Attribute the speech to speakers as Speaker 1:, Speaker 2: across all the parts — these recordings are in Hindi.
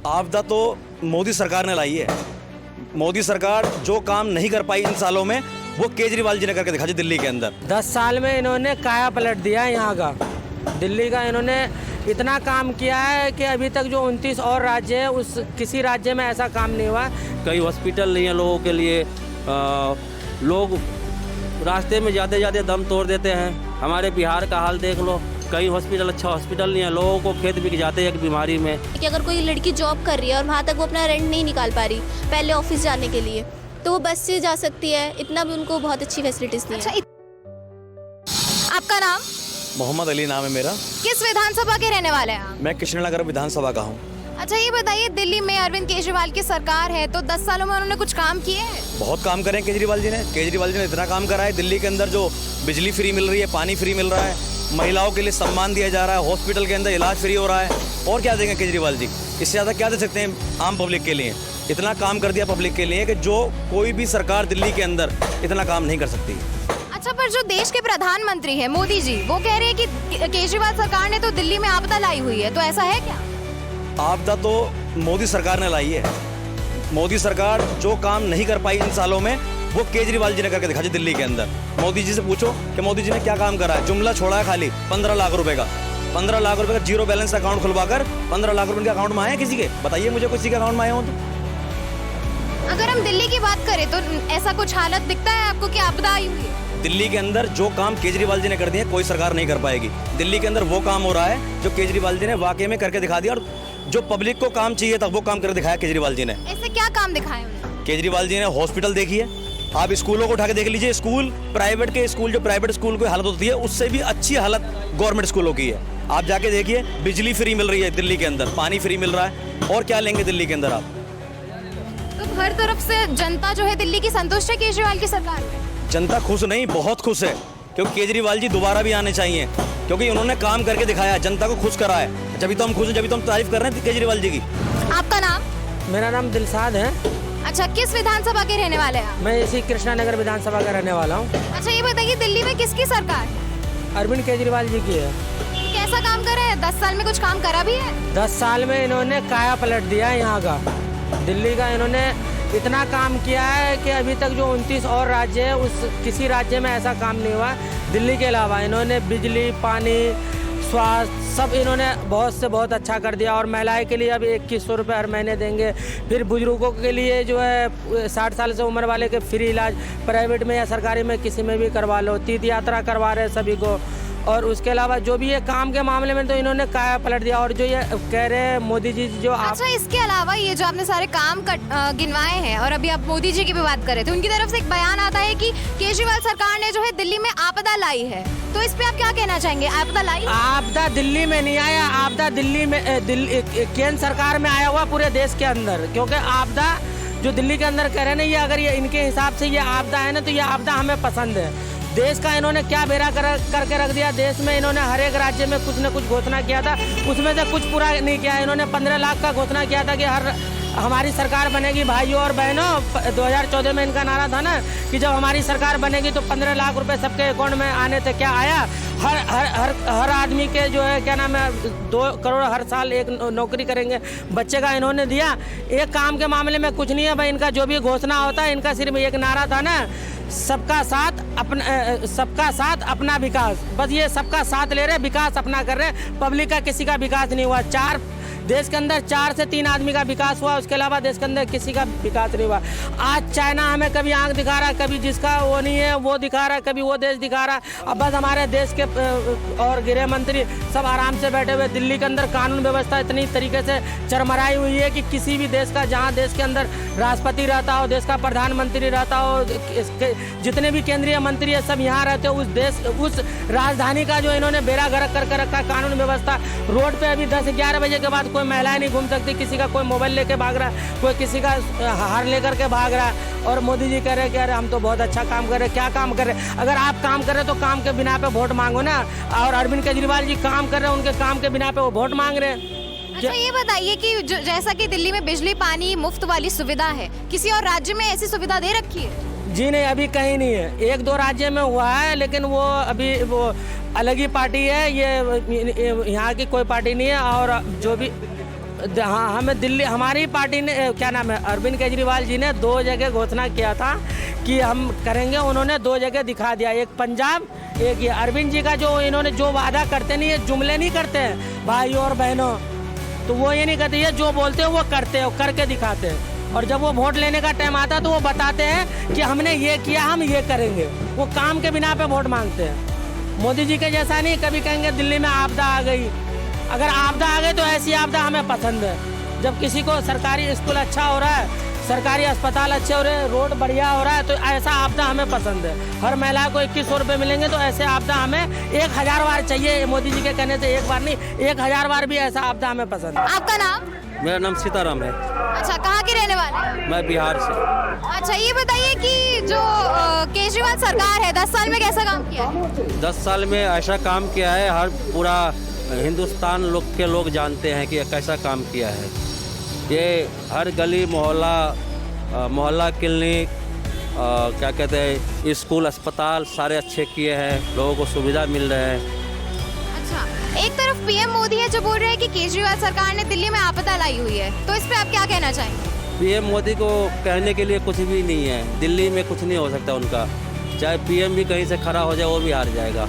Speaker 1: आपदा तो मोदी सरकार ने लाई है। मोदी सरकार जो काम नहीं कर पाई इन सालों में, वो केजरीवाल जी ने करके दिखा दिल्ली के अंदर।
Speaker 2: 10 साल में इन्होंने काया पलट दिया है यहाँ का, दिल्ली का। इन्होंने इतना काम किया है कि अभी तक जो 29 और राज्य है, उस किसी राज्य में ऐसा काम नहीं हुआ।
Speaker 3: कई हॉस्पिटल नहीं है लोगों के लिए, लोग रास्ते में जाते जाते दम तोड़ देते हैं। हमारे बिहार का हाल देख लो, कई हॉस्पिटल अच्छा हॉस्पिटल नहीं है, लोगों को खेत बिक जाते हैं एक बीमारी में।
Speaker 4: कि अगर कोई लड़की जॉब कर रही है और वहाँ तक वो अपना रेंट नहीं निकाल पा रही पहले ऑफिस जाने के लिए, तो वो बस से जा सकती है। इतना भी उनको बहुत अच्छी फैसिलिटीज दी हैं।
Speaker 5: आपका नाम?
Speaker 1: मोहम्मद अली नाम है मेरा।
Speaker 5: किस विधानसभा के रहने वाले हैं आप?
Speaker 1: मैं कृष्णनगर विधानसभा का हूँ।
Speaker 5: अच्छा, ये बताइए, दिल्ली में अरविंद केजरीवाल की सरकार है, तो 10 सालों में उन्होंने कुछ काम किए हैं?
Speaker 1: बहुत काम करे केजरीवाल जी ने। केजरीवाल जी ने इतना काम करा है, दिल्ली के अंदर जो बिजली फ्री मिल रही है, पानी फ्री मिल रहा है, महिलाओं के लिए सम्मान दिया जा रहा है, हॉस्पिटल के अंदर इलाज फ्री हो रहा है। और क्या देंगे केजरीवाल जी? इससे ज़्यादा क्या दे सकते हैं आम पब्लिक के लिए? इतना काम कर दिया पब्लिक के लिए कि जो कोई भी सरकार दिल्ली के अंदर इतना काम नहीं कर सकती।
Speaker 5: अच्छा, पर जो देश के प्रधानमंत्री है मोदी जी, वो कह रहे हैं कि केजरीवाल सरकार ने तो दिल्ली में आपदा लाई हुई है, तो ऐसा है क्या?
Speaker 1: आपदा तो मोदी सरकार ने लाई है। मोदी सरकार जो काम नहीं कर पाई इन सालों में, वो केजरीवाल जी ने करके दिखा दिल्ली के अंदर। मोदी जी से पूछो कि मोदी जी ने क्या काम करा है। जुमला छोड़ा है खाली 15 लाख रुपए का। 15 लाख रुपए का जीरो बैलेंस अकाउंट खुलवाकर 15 लाख रुपए के अकाउंट में आए किसी के? बताइए मुझे, किसी के अकाउंट में आए हो तो?
Speaker 5: अगर हम दिल्ली की बात करें तो ऐसा कुछ हालत दिखता है आपको कि आपदा आई हुई है?
Speaker 1: दिल्ली के अंदर जो काम केजरीवाल जी ने कर दिए, कोई सरकार नहीं कर पाएगी। दिल्ली के अंदर वो काम हो रहा है जो केजरीवाल जी ने वाकई में करके दिखा दिया, और जो पब्लिक को काम चाहिए था वो काम करके दिखाया केजरीवाल जी ने।
Speaker 5: ऐसे क्या काम दिखाए उन्होंने?
Speaker 1: केजरीवाल जी ने हॉस्पिटल देखिए, आप स्कूलों को उठा के देख लीजिए। स्कूल प्राइवेट के स्कूल, जो प्राइवेट स्कूल की हालत होती है, उससे भी अच्छी हालत गवर्नमेंट स्कूलों की है। आप जाके देखिए, बिजली फ्री मिल रही है दिल्ली के अंदर, पानी फ्री मिल रहा है। और क्या लेंगे दिल्ली के अंदर आप?
Speaker 5: तो हर तरफ से जनता जो है दिल्ली की संतुष्ट है केजरीवाल की सरकार में?
Speaker 1: जनता खुश नहीं, बहुत खुश है, क्योंकि केजरीवाल जी दोबारा भी आने चाहिए, क्योंकि उन्होंने काम करके दिखाया, जनता को खुश करा है। जब तो हम खुश हैं, जब तो हम तारीफ कर रहे हैं केजरीवाल जी की।
Speaker 5: आपका नाम?
Speaker 2: मेरा नाम दिलसाद है।
Speaker 5: अच्छा, किस विधानसभा के रहने वाले हैं आप?
Speaker 2: मैं इसी कृष्णानगर विधानसभा का रहने वाला हूँ।
Speaker 5: अच्छा, ये बताइए, दिल्ली में किसकी सरकार है?
Speaker 2: अरविंद केजरीवाल जी की है।
Speaker 5: कैसा काम कर रहे हैं? 10 साल में कुछ काम करा भी है?
Speaker 2: 10 साल में इन्होंने काया पलट दिया है यहाँ का, दिल्ली का। इन्होंने इतना काम किया है कि अभी तक जो 29 और राज्य है, उस किसी राज्य में ऐसा काम नहीं हुआ दिल्ली के अलावा। इन्होंने बिजली, पानी, स्वास्थ्य सब इन्होंने बहुत से बहुत अच्छा कर दिया। और महिलाएं के लिए अब 2100 रुपये हर महीने देंगे। फिर बुजुर्गों के लिए जो है 60 साल से उम्र वाले के फ्री इलाज प्राइवेट में या सरकारी में किसी में भी करवा लो। तीर्थ यात्रा करवा रहे हैं सभी को। और उसके अलावा जो भी ये काम के मामले में तो इन्होंने काया पलट दिया। और जो ये कह रहे हैं मोदी जी जो
Speaker 5: अच्छा, इसके अलावा ये जो आपने सारे काम गिनवाए हैं, और अभी आप मोदी जी की भी बात कर रहे थे, उनकी तरफ से एक बयान आता है कि केजरीवाल सरकार ने जो है दिल्ली में आपदा लाई है, तो इस पे आप क्या कहना चाहेंगे? आपदा लाई?
Speaker 2: आपदा दिल्ली में नहीं आया, आपदा दिल्ली में केंद्र सरकार में आया हुआ पूरे देश के अंदर। क्योंकि आपदा जो दिल्ली के अंदर कह रहे हैं ना, ये अगर ये इनके हिसाब से ये आपदा है ना, तो ये आपदा हमें पसंद है। देश का इन्होंने क्या बेड़ा करके रख दिया। देश में इन्होंने हर एक राज्य में कुछ न कुछ घोषणा किया था, उसमें से कुछ पूरा नहीं किया। इन्होंने 15 लाख का घोषणा किया था कि हमारी सरकार बनेगी। भाइयों और बहनों, 2014 में इनका नारा था ना कि जब हमारी सरकार बनेगी तो 15 लाख रुपए सबके अकाउंट में आने थे। क्या आया? हर आदमी के जो है क्या नाम है 2 करोड़ हर साल एक नौकरी करेंगे बच्चे का इन्होंने दिया। एक काम के मामले में कुछ नहीं है भाई। इनका जो भी घोषणा होता है, इनका सिर्फ एक नारा था ना, सबका साथ अपना विकास। बस ये सबका साथ ले रहे, विकास अपना कर रहे। पब्लिक का किसी का विकास नहीं हुआ। देश के अंदर 4 से 3 आदमी का विकास हुआ, उसके अलावा देश के अंदर किसी का विकास नहीं हुआ। आज चाइना हमें कभी आंख दिखा रहा है, कभी जिसका वो नहीं है वो दिखा रहा है, कभी वो देश दिखा रहा है। अब बस हमारे देश के और गृह मंत्री सब आराम से बैठे हुए। दिल्ली के अंदर कानून व्यवस्था इतनी तरीके से चरमराई हुई है कि किसी भी देश का, जहाँ देश के अंदर राष्ट्रपति रहता हो, देश का प्रधानमंत्री रहता हो, जितने भी केंद्रीय मंत्री है सब यहाँ रहते हो। उस राजधानी का जो इन्होंने बेड़ा गर्क करके रखा कानून व्यवस्था। रोड पे अभी 10-11 बजे के बाद कोई महिलाएं नहीं घूम सकती। किसी का कोई मोबाइल लेके भाग रहा है, कोई किसी का हार लेकर के भाग रहा है। और मोदी जी कह रहे हैं कि अरे हम तो बहुत अच्छा काम कर रहे हैं। क्या काम कर रहे हैं? अगर आप काम कर रहे हैं तो काम के बिना पे वोट मांगो ना। और अरविंद केजरीवाल जी काम कर रहे हैं, उनके काम के बिना पे वो वोट मांग रहे हैं।
Speaker 5: अच्छा, ये बताइए कि जैसा कि दिल्ली में बिजली पानी मुफ्त वाली सुविधा है, किसी और राज्य में ऐसी सुविधा दे रखी है?
Speaker 2: जी नहीं, अभी कहीं नहीं है। 1-2 राज्य में हुआ है, लेकिन वो अभी वो अलग ही पार्टी है। ये यहाँ की कोई पार्टी नहीं है। और जो भी हाँ, हमें दिल्ली, हमारी पार्टी ने क्या नाम है, अरविंद केजरीवाल जी ने 2 जगह घोषणा किया था कि हम करेंगे, उन्होंने 2 जगह दिखा दिया, एक पंजाब, एक ये। अरविंद जी का जो इन्होंने जो वादा करते नहीं, ये जुमले नहीं करते हैं भाई और बहनों, तो वो ये नहीं करते, ये जो बोलते हैं वो करते हैं, करके दिखाते हैं। और जब वो वोट लेने का टाइम आता है तो वो बताते हैं कि हमने ये किया, हम ये करेंगे। वो काम के बिना पे वोट मांगते हैं। मोदी जी के जैसा नहीं, कभी कहेंगे दिल्ली में आपदा आ गई, अगर आपदा आ गई तो ऐसी आपदा हमें पसंद है। जब किसी को सरकारी स्कूल अच्छा हो रहा है, सरकारी अस्पताल अच्छे हो रहे हैं, रोड बढ़िया हो रहा है, तो ऐसा आपदा हमें पसंद है। हर महिला को 2100 रुपये मिलेंगे, तो ऐसे आपदा हमें 1000 बार चाहिए। मोदी जी के कहने से 1 बार नहीं, 1000 बार भी ऐसा आपदा हमें पसंद है।
Speaker 5: आपका नाम?
Speaker 3: मेरा नाम सीताराम है।
Speaker 5: अच्छा, कहाँ के रहने वाले हैं?
Speaker 3: मैं बिहार से।
Speaker 5: अच्छा, ये बताइए कि जो केजरीवाल सरकार है 10 साल में कैसा काम किया है?
Speaker 3: 10 साल में ऐसा काम किया है, हर पूरा हिंदुस्तान के लोग जानते हैं कि कैसा काम किया है। ये हर गली मोहल्ला क्लिनिक, क्या कहते हैं, स्कूल, अस्पताल सारे अच्छे किए हैं, लोगों को सुविधा मिल रहे हैं।
Speaker 5: अच्छा, एक तरफ पीएम मोदी है जो बोल रहे हैं कि केजरीवाल सरकार ने दिल्ली में आपदा लाई हुई है, तो इस पे आप क्या कहना चाहेंगे?
Speaker 3: पीएम मोदी को कहने के लिए कुछ भी नहीं है, दिल्ली में कुछ नहीं हो सकता उनका। चाहे पीएम भी कहीं से खड़ा हो जाए वो भी हार जाएगा,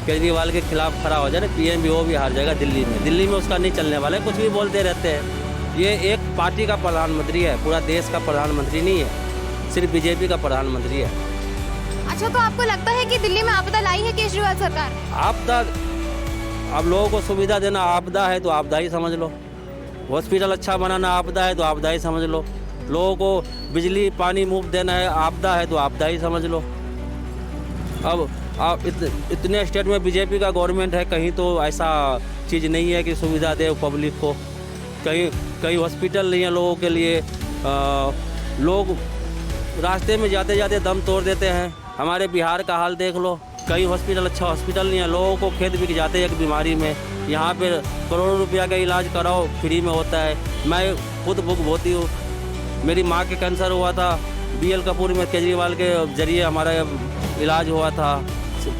Speaker 3: केजरीवाल के खिलाफ खड़ा हो जाए पीएम भी, वो भी हार जाएगा दिल्ली में उसका नहीं चलने वाला है। कुछ भी बोलते रहते हैं। ये एक पार्टी का प्रधानमंत्री है, पूरा देश का प्रधानमंत्री नहीं है, सिर्फ बीजेपी का प्रधानमंत्री है।
Speaker 5: अच्छा, तो आपको लगता है कि दिल्ली में आपदा लाई है केजरीवाल सरकार?
Speaker 3: आपदा, अब लोगों को सुविधा देना आपदा है तो आपदा ही समझ लो, हॉस्पिटल अच्छा बनाना आपदा है तो आपदा ही समझ लो, लोगों को बिजली पानी मुफ्त देना है आपदा है तो आपदा ही समझ लो। अब आप इतने स्टेट में बीजेपी का गवर्नमेंट है, कहीं तो ऐसा चीज़ नहीं है कि सुविधा दे पब्लिक को। कहीं हॉस्पिटल नहीं है लोगों के लिए, लोग रास्ते में जाते जाते दम तोड़ देते हैं। हमारे बिहार का हाल देख लो, कहीं अच्छा हॉस्पिटल नहीं है, लोगों को खेत बिक जाते हैं एक बीमारी में। यहाँ पे करोड़ों रुपया का इलाज कराओ फ्री में होता है। मैं खुद बुक होती हूँ, मेरी माँ के कैंसर हुआ था, BL कपूर में केजरीवाल के जरिए हमारा इलाज हुआ था,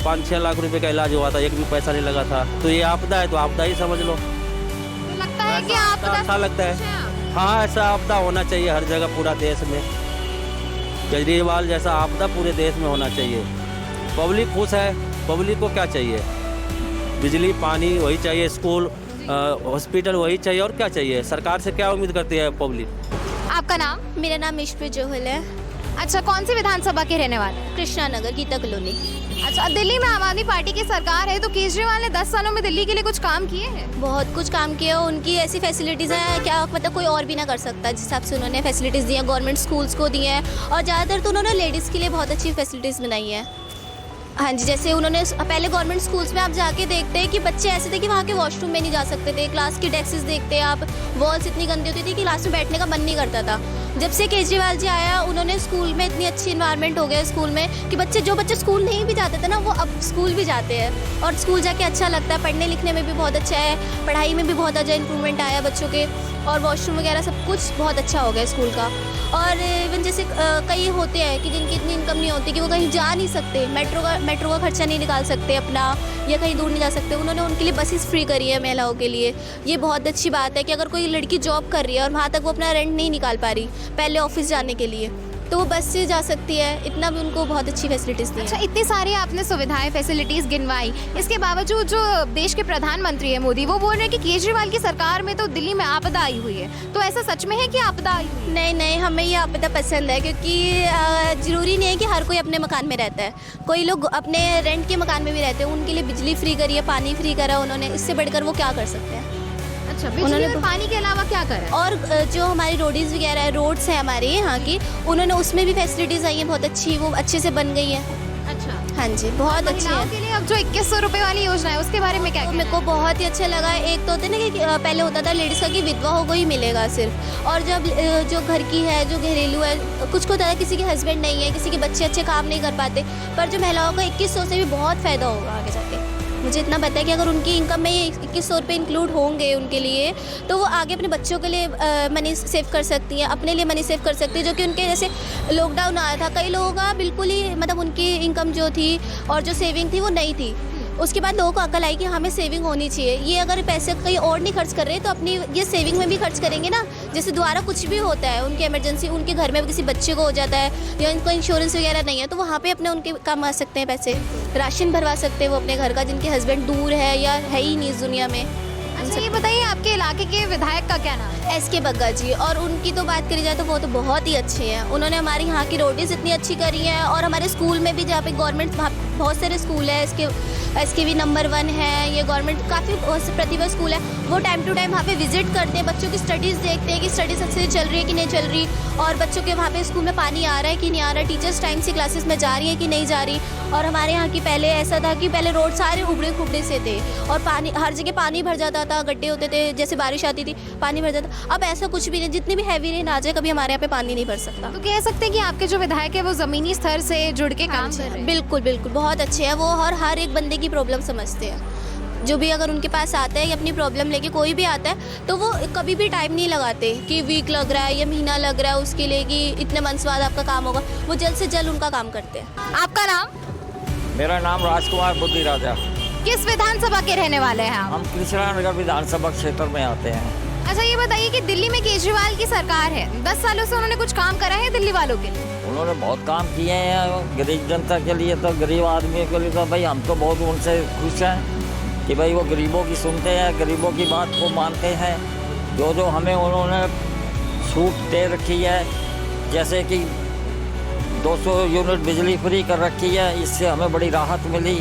Speaker 3: 5-6 लाख रुपए का इलाज हुआ था, एक भी पैसा नहीं लगा था। तो ये आपदा है तो आपदा ही समझ लो।
Speaker 5: तो लगता है कि आपदा
Speaker 3: अच्छा लगता है। हाँ, ऐसा आपदा होना चाहिए हर जगह पूरा देश में, केजरीवाल जैसा आपदा पूरे देश में होना चाहिए। पब्लिक खुश है, पब्लिक को क्या चाहिए? बिजली पानी वही चाहिए, स्कूल हॉस्पिटल वही चाहिए, और क्या चाहिए? सरकार से क्या उम्मीद करती है पब्लिक?
Speaker 5: आपका नाम?
Speaker 4: मेरा नाम इश्प्रीत जोहल है।
Speaker 5: अच्छा, कौन सी विधानसभा के रहने वाले हैं?
Speaker 4: कृष्णा नगर, गीता कॉलोनी।
Speaker 5: अच्छा, दिल्ली में आम आदमी पार्टी की सरकार है, तो केजरीवाल ने 10 सालों में दिल्ली के लिए कुछ काम किए हैं?
Speaker 4: बहुत कुछ काम किया, उनकी ऐसी फैसिलिटीज़ हैं क्या मतलब कोई और भी ना कर सकता। जिस हिसाब से उन्होंने फैसिलिटीज़ दी हैं, गवर्नमेंट स्कूल्स को दी हैं, और ज़्यादातर तो उन्होंने लेडीज़ के लिए बहुत अच्छी फैसिलिटीज़ बनाई हैं। हाँ जी, जैसे उन्होंने पहले गवर्नमेंट स्कूल्स में आप जाके देखते हैं कि बच्चे ऐसे थे कि वहाँ के वॉशरूम में नहीं जा सकते थे, क्लास की डेस्क्स देखते हैं आप, वॉल्स इतनी गंदी होती थी कि क्लास में बैठने का मन नहीं करता था। जब से केजरीवाल जी आया, उन्होंने स्कूल में इतनी अच्छी इन्वायरमेंट हो गया स्कूल में कि जो बच्चे स्कूल नहीं भी जाते थे ना, वो अब स्कूल भी जाते हैं, और स्कूल जाके अच्छा लगता है, पढ़ने लिखने में भी बहुत अच्छा है, पढ़ाई में भी बहुत अच्छा इंप्रूवमेंट आया बच्चों के, और वॉशरूम वगैरह सब कुछ बहुत अच्छा हो गया स्कूल का। और इवन जैसे कई होते हैं कि जिनकी इतनी इनकम नहीं होती कि वो कहीं जा नहीं सकते, मेट्रो का खर्चा नहीं निकाल सकते अपना, या कहीं दूर नहीं जा सकते, उन्होंने उनके लिए बसेस फ्री करी है महिलाओं के लिए। ये बहुत अच्छी बात है कि अगर कोई लड़की जॉब कर रही है और वहाँ तक वो अपना रेंट नहीं निकाल पा रही पहले ऑफिस जाने के लिए, तो वो बस से जा सकती है, इतना भी उनको बहुत अच्छी फैसिलिटीज़ दी।
Speaker 5: अच्छा, इतनी सारी आपने सुविधाएं फैसिलिटीज गिनवाई, इसके बावजूद जो देश के प्रधानमंत्री है मोदी, वो बोल रहे हैं कि केजरीवाल की सरकार में तो दिल्ली में आपदा आई हुई है, तो ऐसा सच में है कि आपदा आई हुई है?
Speaker 4: नहीं, हमें ये आपदा पसंद है, क्योंकि ज़रूरी नहीं है कि हर कोई अपने मकान में रहता है, कोई लोग अपने रेंट के मकान में भी रहते हैं, उनके लिए बिजली फ्री करी है, पानी फ्री करा उन्होंने, इससे बढ़कर वो क्या कर सकते हैं।
Speaker 5: अच्छा, बिजली और पानी के अलावा क्या करा?
Speaker 4: और जो हमारी रोडीज़ वगैरह है, रोड्स हैं हमारे यहाँ की, उन्होंने उसमें भी फैसिलिटीज़ आई हैं बहुत अच्छी, वो अच्छे से बन गई हैं।
Speaker 5: अच्छा,
Speaker 4: हाँ जी, बहुत अच्छी
Speaker 5: महिलाओं
Speaker 4: है।
Speaker 5: के लिए अब जो 2100 रुपए वाली योजना है, उसके बारे में क्या
Speaker 4: मेरे को बहुत ही अच्छा लगा। एक तो होता है ना कि पहले होता था लेडीज़ का कि विधवा को ही मिलेगा सिर्फ, और जब जो घर की है, जो घरेलू है, कुछ को होता है किसी के हस्बैंड नहीं है, किसी के बच्चे अच्छे काम नहीं कर पाते, पर जो महिलाओं का 2100 से भी बहुत फ़ायदा होगा आगे जाके। मुझे इतना पता है कि अगर उनकी इनकम में ये 2100 रुपये इंक्लूड होंगे उनके लिए, तो वो आगे अपने बच्चों के लिए मनी सेव कर सकती हैं, अपने लिए मनी सेव कर सकती है, जो कि उनके जैसे लॉकडाउन आया था, कई लोगों का बिल्कुल ही मतलब उनकी इनकम जो थी और जो सेविंग थी वो नहीं थी, उसके बाद लोगों को अकल आई कि हमें सेविंग होनी चाहिए। ये अगर पैसे कहीं और नहीं खर्च कर रहे तो अपनी ये सेविंग में भी खर्च करेंगे ना। जैसे दोबारा कुछ भी होता है, उनकी इमरजेंसी, उनके घर में किसी बच्चे को हो जाता है या इनको इंश्योरेंस वगैरह नहीं है, तो वहाँ पे अपने उनके काम आ सकते हैं पैसे। राशन भरवा सकते हैं वो अपने घर का, जिनके हस्बैंड दूर है या है ही नहीं इस दुनिया में।
Speaker 5: अच्छा ये बताइए आपके इलाके के विधायक का क्या नाम है?
Speaker 4: एस के बग्गा जी, और उनकी तो बात करी जाए तो वो तो बहुत ही अच्छे हैं। उन्होंने हमारी यहाँ की रोडीज इतनी अच्छी करी हैं, और हमारे स्कूल में भी, जहाँ पे गवर्नमेंट, वहाँ बहुत सारे स्कूल है, इसके भी नंबर 1 है, ये गवर्नमेंट काफ़ी प्रतिभा स्कूल है। वो टाइम टू टाइम वहाँ पे विजिट करते हैं, बच्चों की स्टडीज़ देखते हैं कि स्टडीज अच्छे से चल रही है कि नहीं चल रही, और बच्चों के वहाँ पे स्कूल में पानी आ रहा है कि नहीं आ रहा, टीचर्स टाइम से क्लासेस में जा रही है कि नहीं जा रही। और हमारे यहाँ की पहले ऐसा था कि पहले रोड सारे उबड़े खुबड़े से थे, और पानी हर जगह पानी भर जाता था, गड्ढे होते थे, जैसे बारिश आती थी पानी भर जाता। अब ऐसा कुछ भी नहीं, जितनी भी हैवी रेन आ जाए कभी हमारे यहाँ पे पानी नहीं भर सकता।
Speaker 5: तो कह सकते हैं कि आपके जो विधायक है वो जमीनी स्तर से जुड़ के काम कर रहे हैं।
Speaker 4: बिल्कुल बिल्कुल, बहुत अच्छे हैं वो, और हर एक बंदे की प्रॉब्लम समझते हैं। जो भी अगर उनके पास आता है या अपनी प्रॉब्लम लेके कोई भी आता है, तो वो कभी भी टाइम नहीं लगाते कि वीक लग रहा है या महीना लग रहा है उसके लिए कि इतने मंथ्स बाद आपका काम होगा। वो जल्द से जल्द उनका काम करते हैं।
Speaker 5: आपका नाम?
Speaker 6: मेरा नाम राजकुमार बुद्धि राजा।
Speaker 5: किस विधानसभा के रहने वाले हैं आप?
Speaker 6: हम कृष्णा नगर विधानसभा क्षेत्र में आते हैं।
Speaker 5: अच्छा ये बताइए कि दिल्ली में केजरीवाल की सरकार है, 10 सालों से उन्होंने कुछ काम करा है दिल्ली वालों के लिए?
Speaker 6: उन्होंने बहुत काम किए हैं गरीब जनता के लिए, तो गरीब आदमी के लिए तो भाई हम तो बहुत उनसे खुश हैं कि भाई वो गरीबों की सुनते हैं, गरीबों की बात को मानते हैं। जो हमें उन्होंने छूट दे रखी है, जैसे कि 200 यूनिट बिजली फ्री कर रखी है, इससे हमें बड़ी राहत मिली।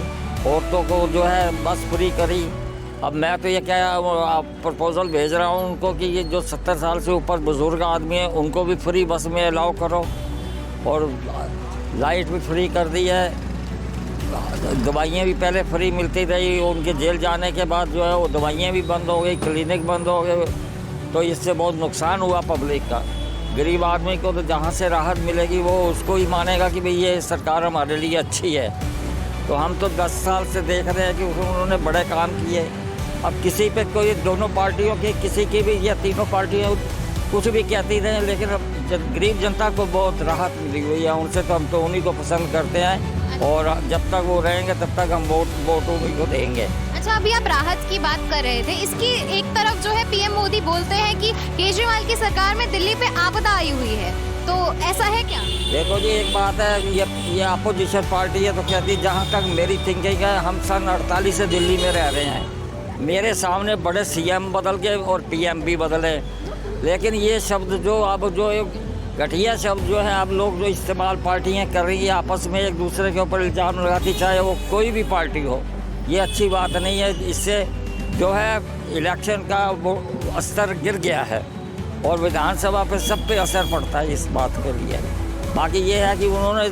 Speaker 6: औरतों को जो है बस फ्री करी। अब मैं तो ये क्या प्रपोजल भेज रहा हूँ उनको कि ये जो 70 साल से ऊपर बुजुर्ग आदमी हैं उनको भी फ्री बस में अलाउ करो, और लाइट भी फ्री कर दी है। दवाइयाँ भी पहले फ्री मिलती रही, उनके जेल जाने के बाद जो है वो दवाइयाँ भी बंद हो गई, क्लिनिक बंद हो गए, तो इससे बहुत नुकसान हुआ पब्लिक का। गरीब आदमी को तो जहाँ से राहत मिलेगी वो उसको ही मानेगा कि भाई ये सरकार हमारे लिए अच्छी है। तो हम तो 10 साल से देख रहे हैं कि उन्होंने बड़े काम किए। अब किसी पे कोई, दोनों पार्टियों की, किसी की भी या तीनों पार्टियाँ कुछ भी कहती रहे, लेकिन अब गरीब जनता को बहुत राहत मिली हुई है उनसे, तो हम तो उन्हीं को पसंद करते हैं, और जब तक वो रहेंगे तब तक हम वोट उन्हीं को देंगे।
Speaker 5: अच्छा अभी आप राहत की बात कर रहे थे, इसकी एक तरफ जो है पीएम मोदी बोलते हैं कि केजरीवाल की सरकार में दिल्ली पे आपदा आई हुई है, तो ऐसा है क्या?
Speaker 6: देखो जी एक बात है, ये अपोजिशन पार्टी है तो कहती, जहाँ तक मेरी थिंकिंग है, हम सन 48 से दिल्ली में रह रहे हैं। मेरे सामने बड़े सीएम बदल गए और पीएम भी बदले, लेकिन ये शब्द जो अब जो घटिया शब्द जो है आप लोग जो इस्तेमाल पार्टियां कर रही है आपस में एक दूसरे के ऊपर इल्ज़ाम लगाती, चाहे वो कोई भी पार्टी हो, ये अच्छी बात नहीं है। इससे जो है इलेक्शन का वो स्तर गिर गया है, और विधानसभा पे सब पे असर पड़ता है इस बात के लिए। बाकी ये है कि उन्होंने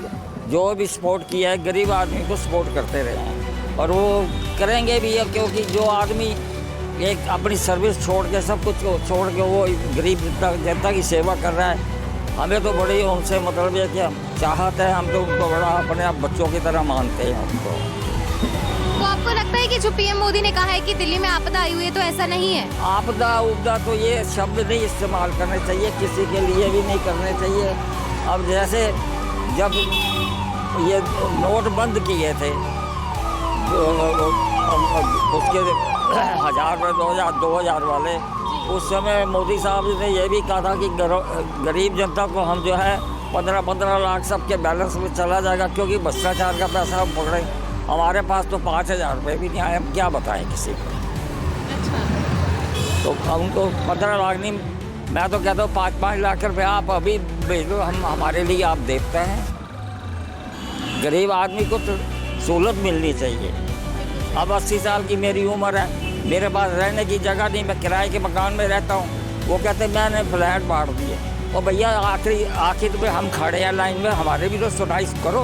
Speaker 6: जो भी सपोर्ट किया है गरीब आदमी को सपोर्ट करते रहे हैं, और वो करेंगे भी, क्योंकि जो आदमी एक अपनी सर्विस छोड़ के, सब कुछ छोड़ के वो गरीब जनता की सेवा कर रहा है, हमें तो बड़ी उनसे मतलब है कि हम चाहते हैं, हम तो उनको बड़ा अपने आप बच्चों की तरह मानते हैं उनको।
Speaker 5: तो आपको लगता है कि जो पीएम मोदी ने कहा है कि दिल्ली में आपदा आई हुई है, तो ऐसा नहीं है?
Speaker 6: आपदा उपदा तो ये शब्द नहीं इस्तेमाल करने चाहिए, किसी के लिए भी नहीं करने चाहिए। अब जैसे जब ये नोट बंद किए थे, उसके 1000 में 2000 वाले, उस समय मोदी साहब ने ये भी कहा था कि गरीब जनता को हम जो है 15-15 लाख सबके बैलेंस में चला जाएगा, क्योंकि भ्रष्टाचार का पैसा हम पकड़े। हमारे पास तो 5000 रुपये भी नहीं आए, हम क्या बताएं किसी को। तो हमको 15 लाख नहीं, मैं तो कहता हूँ 5-5 लाख रुपये आप अभी भेज दो, हम हमारे लिए आप देखते हैं। गरीब आदमी को तो सहूलत मिलनी चाहिए। अब 80 साल की मेरी उम्र है, मेरे पास रहने की जगह नहीं, मैं किराए के मकान में रहता हूँ। वो कहते मैंने फ्लैट बांट दिए, और भैया आखिर में हम खड़े हैं लाइन में, हमारे भी तो सुनाई करो,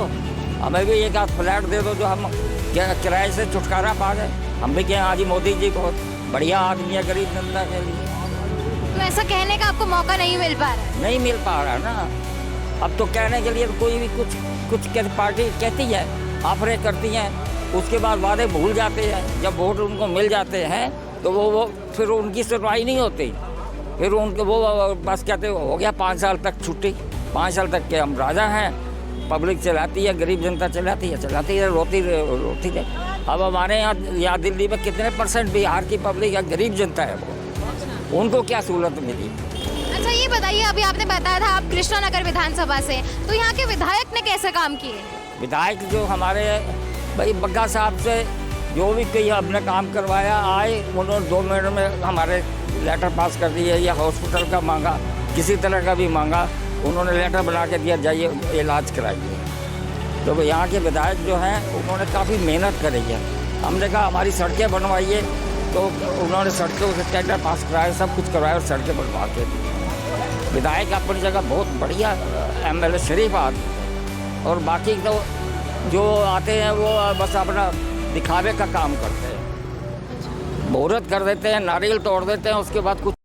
Speaker 6: हमें भी एक आध फ्लैट दे दो जो हम किराए से छुटकारा पा गए। हम भी कहें आज मोदी जी बहुत बढ़िया आदमी है गरीब जनता के लिए।
Speaker 5: तो ऐसा कहने का आपको मौका नहीं मिल पा रहा है?
Speaker 6: नहीं मिल पा रहा ना। अब तो कहने के लिए कोई भी कुछ पार्टी कहती है, ऑफरें करती हैं, उसके बाद वादे भूल जाते हैं। जब वोट उनको मिल जाते हैं तो वो फिर उनकी सुनवाई नहीं होती, फिर उनको वो बस कहते हो गया 5 साल तक छुट्टी, 5 साल तक के हम राजा हैं, पब्लिक चलाती है, गरीब जनता चलाती है, रोती रहे। अब हमारे यहाँ दिल्ली में कितने % बिहार की पब्लिक है, गरीब जनता है वो, उनको क्या सहूलत मिली?
Speaker 5: अच्छा ये बताइए, अभी आपने बताया था आप कृष्णानगर विधानसभा से, तो यहाँ के विधायक ने कैसे काम किए?
Speaker 6: विधायक जो हमारे भाई बग्गा साहब से जो भी कहीं हमने काम करवाया, आए उन्होंने 2 मिनट में हमारे लेटर पास कर दिए, या हॉस्पिटल का मांगा, किसी तरह का भी मांगा, उन्होंने लेटर बना के दिया, जाइए इलाज कराइए। तो यहाँ के विधायक जो हैं उन्होंने काफ़ी मेहनत करी है। हमने कहा हमारी सड़कें बनवाइए, तो उन्होंने सड़कों से टेंडर पास कराया, सब कुछ करवाया और सड़कें बनवा के दी। विधायक अपनी जगह बहुत बढ़िया MLA शरीफ आदमी, और बाकी तो जो आते हैं वो बस अपना दिखावे का काम करते हैं, मुहूर्त कर देते हैं, नारियल तोड़ देते हैं, उसके बाद कुछ